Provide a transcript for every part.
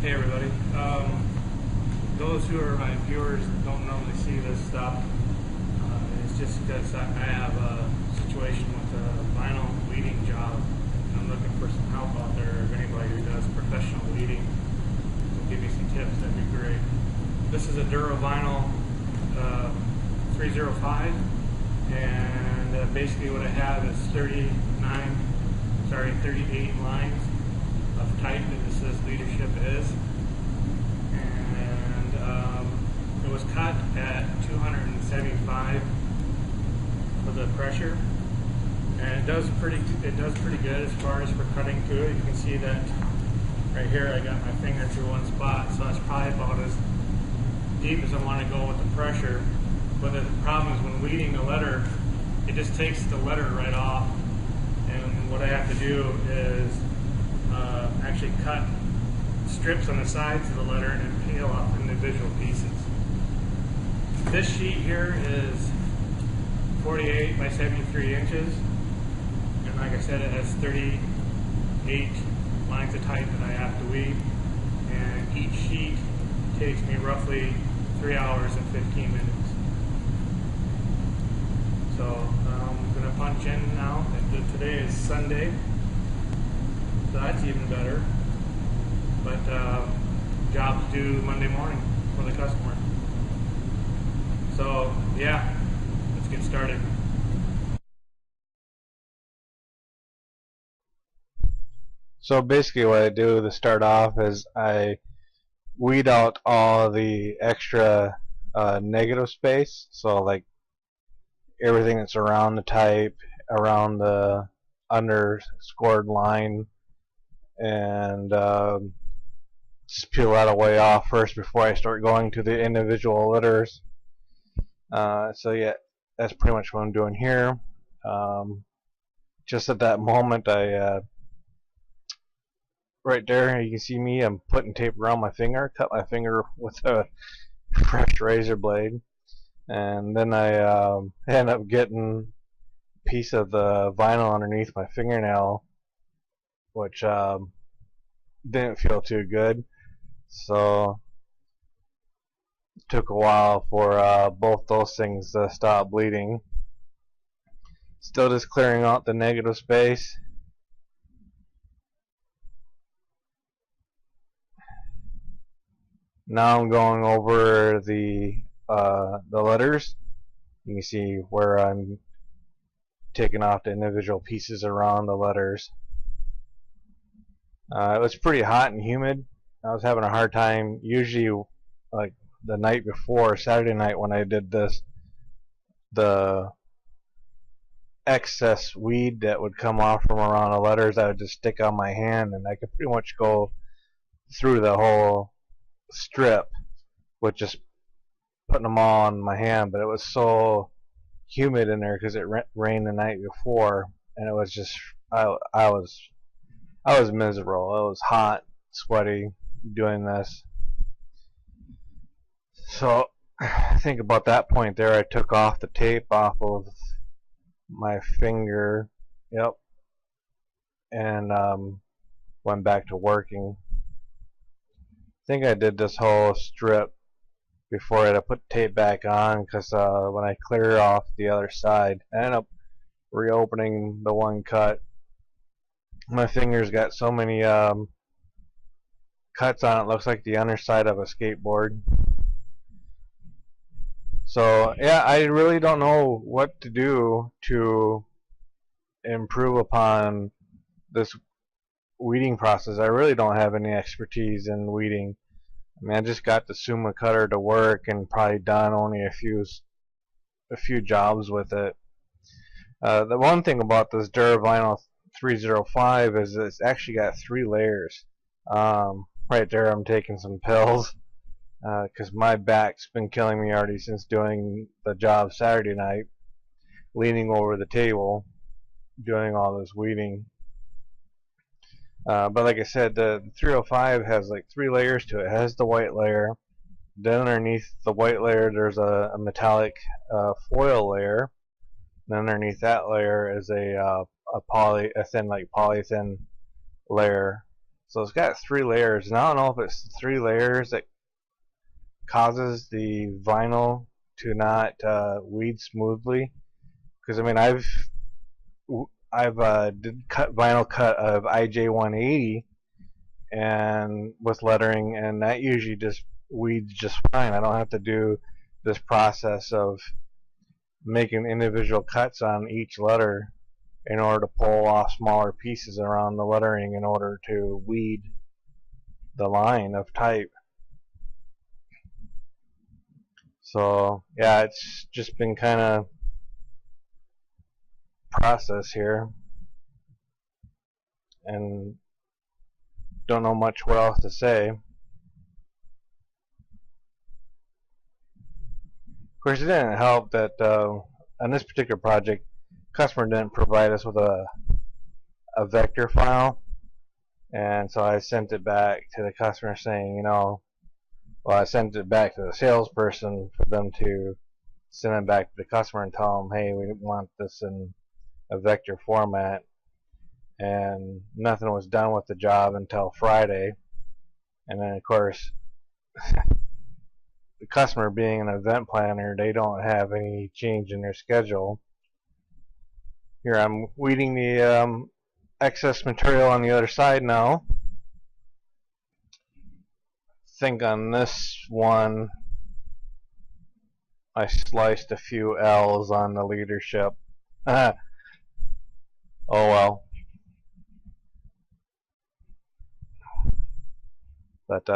Hey everybody. Those who are my viewers don't normally see this stuff. It's just because I have a situation with a vinyl weeding job. And I'm looking for some help out there. If anybody who does professional weeding will give me some tips, that'd be great. This is a Duravinyl 305, and basically what I have is 38 lines of type that this says leadership is, and it was cut at 275 for the pressure, and it does pretty good as far as for cutting through it. You can see that right here I got my finger through one spot, so it's probably about as deep as I want to go with the pressure. But the problem is when weeding the letter, it just takes the letter right off, and what I have to do is actually cut strips on the sides of the letter and peel off individual pieces. This sheet here is 48 by 73 inches, and like I said, it has 38 lines of type that I have to weed, and each sheet takes me roughly 3 hours and 15 minutes. So I'm going to punch in now. Today is Sunday, so that's even better. But job's due Monday morning for the customer. So yeah, let's get started. So basically what I do to start off is I weed out all the extra negative space, so like everything that's around the type, around the underscored line, and just peel that away off first before I start going to the individual letters. So yeah, that's pretty much what I'm doing here. Just at that moment, right there, you can see me, I'm putting tape around my finger, cut my finger with a fresh razor blade, and then I end up getting a piece of the vinyl underneath my fingernail, which didn't feel too good. So it took a while for both those things to stop bleeding. Still just clearing out the negative space. Now I'm going over the letters. You can see where I'm taking off the individual pieces around the letters. It was pretty hot and humid. I was having a hard time. Usually, like the night before, Saturday night when I did this, the excess weed that would come off from around the letters, I would just stick on my hand, and I could pretty much go through the whole strip with just putting them all on my hand. But it was so humid in there because it rained the night before, and it was just I was miserable. It was hot, sweaty doing this. So I think about that point there, I took off the tape off of my finger, yep, and went back to working. I think I did this whole strip before I had to put tape back on, because when I clear off the other side, I ended up reopening the one cut. My fingers got so many cuts on it, looks like the underside of a skateboard. So yeah, I really don't know what to do to improve upon this weeding process. I really don't have any expertise in weeding. I mean, I just got the Suma cutter to work and probably done only a few jobs with it. The one thing about this Duravinyl 305 is it's actually got 3 layers. Right there, I'm taking some pills because my back's been killing me already since doing the job Saturday night, leaning over the table, doing all this weeding. But like I said, the 305 has like 3 layers to it. It has the white layer. Then underneath the white layer, there's a metallic foil layer. Then underneath that layer is a thin, like polythin layer So it's got 3 layers, and I don't know if it's the 3 layers that causes the vinyl to not weed smoothly. Because I mean, I've did vinyl cut of IJ 180 and with lettering, and that usually just weeds just fine. I don't have to do this process of making individual cuts on each letter in order to pull off smaller pieces around the lettering in order to weed the line of type. So yeah, it's just been kind of process here, and don't know much what else to say. Of course, it didn't help that on this particular project, customer didn't provide us with a vector file, and so I sent it back to the customer saying, well, I sent it back to the salesperson for them to send it back to the customer and tell them, hey, we want this in a vector format, and nothing was done with the job until Friday. And then of course the customer, being an event planner, they don't have any change in their schedule. Here I'm weeding the excess material on the other side now. I think on this one I sliced a few L's on the leadership. Oh well. But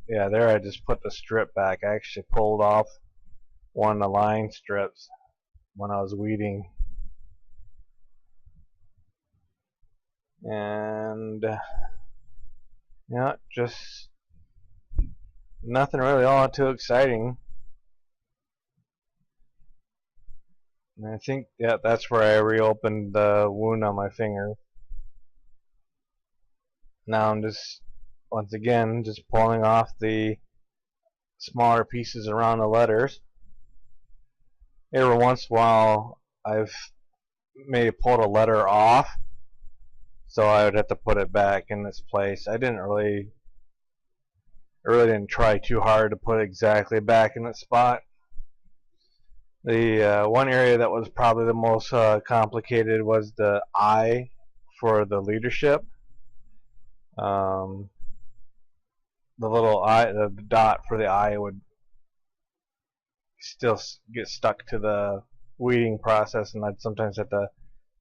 yeah, there I just put the strip back. I actually pulled off one of the line strips when I was weeding. And yeah, just nothing really all too exciting. And I think, yeah, that's where I reopened the wound on my finger. Now I'm just, once again, just pulling off the smaller pieces around the letters. Every once in a while I've maybe pulled a letter off, so I would have to put it back in its place. I really didn't try too hard to put it exactly back in its spot. The one area that was probably the most complicated was the I for the leadership. The little I, the dot for the I, would still get stuck to the weeding process, and I'd sometimes have to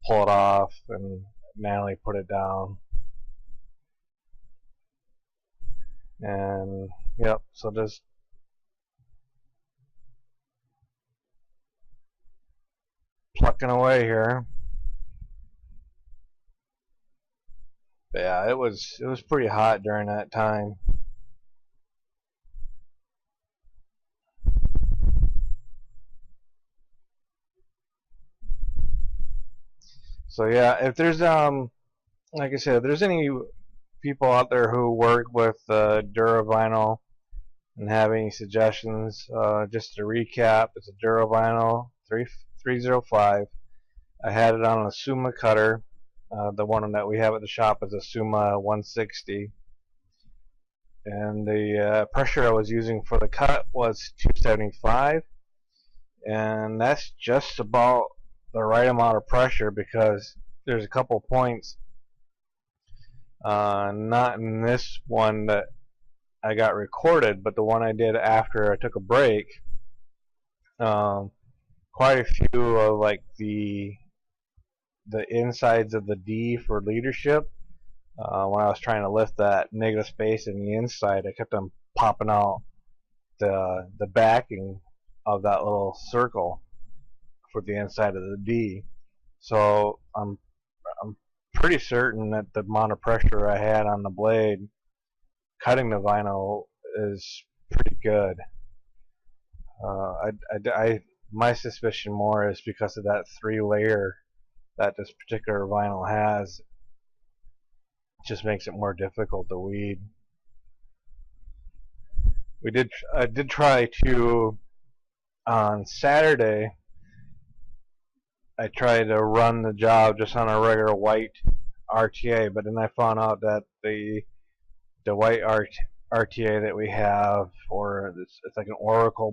pull it off and manually put it down. And yep, so just plucking away here. But yeah, it was pretty hot during that time. So yeah, if there's like I said, if there's any people out there who work with Duravinyl and have any suggestions, just to recap, it's a Duravinyl 305. I had it on a Suma cutter. The one that we have at the shop is a Suma 160, and the pressure I was using for the cut was 275, and that's just about the right amount of pressure, because there's a couple points, not in this one that I got recorded, but the one I did after I took a break. Quite a few of like the insides of the D for leadership, when I was trying to lift that negative space in the inside, I kept on popping out the backing of that little circle for the inside of the D. So I'm pretty certain that the amount of pressure I had on the blade cutting the vinyl is pretty good. My suspicion more is because of that 3-layer that this particular vinyl has. It just makes it more difficult to weed. I did try to, on Saturday, I tried to run the job just on a regular white RTA, but then I found out that the white RTA that we have, or it's like an Oracle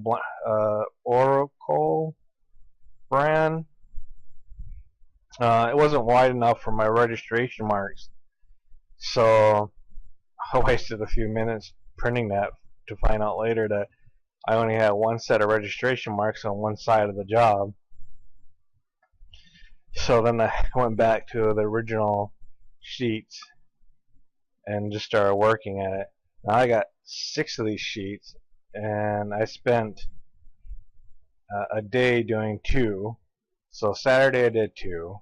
brand. It wasn't wide enough for my registration marks, so I wasted a few minutes printing that to find out later that I only had one set of registration marks on one side of the job. So then I went back to the original sheets and just started working at it. Now I got 6 of these sheets, and I spent a day doing 2. So Saturday I did 2.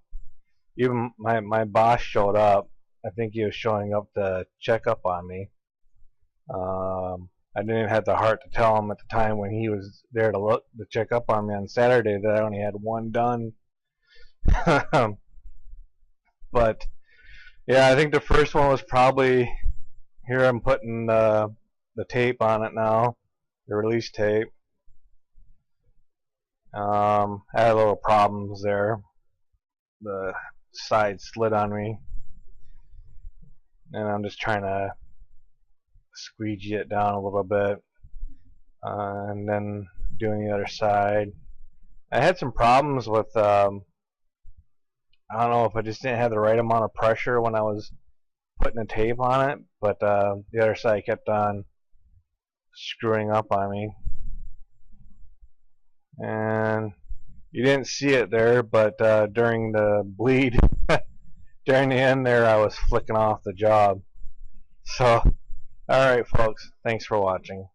Even my boss showed up. I think he was showing up to check up on me. I didn't even have the heart to tell him at the time when he was there to check up on me on Saturday that I only had 1 done. But yeah, I think the first one was probably, here I'm putting the tape on it now, the release tape. I had a little problems there. The side slid on me, and I'm just trying to squeegee it down a little bit, and then doing the other side. I had some problems with I don't know if I just didn't have the right amount of pressure when I was putting the tape on it, but the other side kept on screwing up on me. And you didn't see it there, but during the bleed, during the end there, I was flicking off the job. So, alright folks, thanks for watching.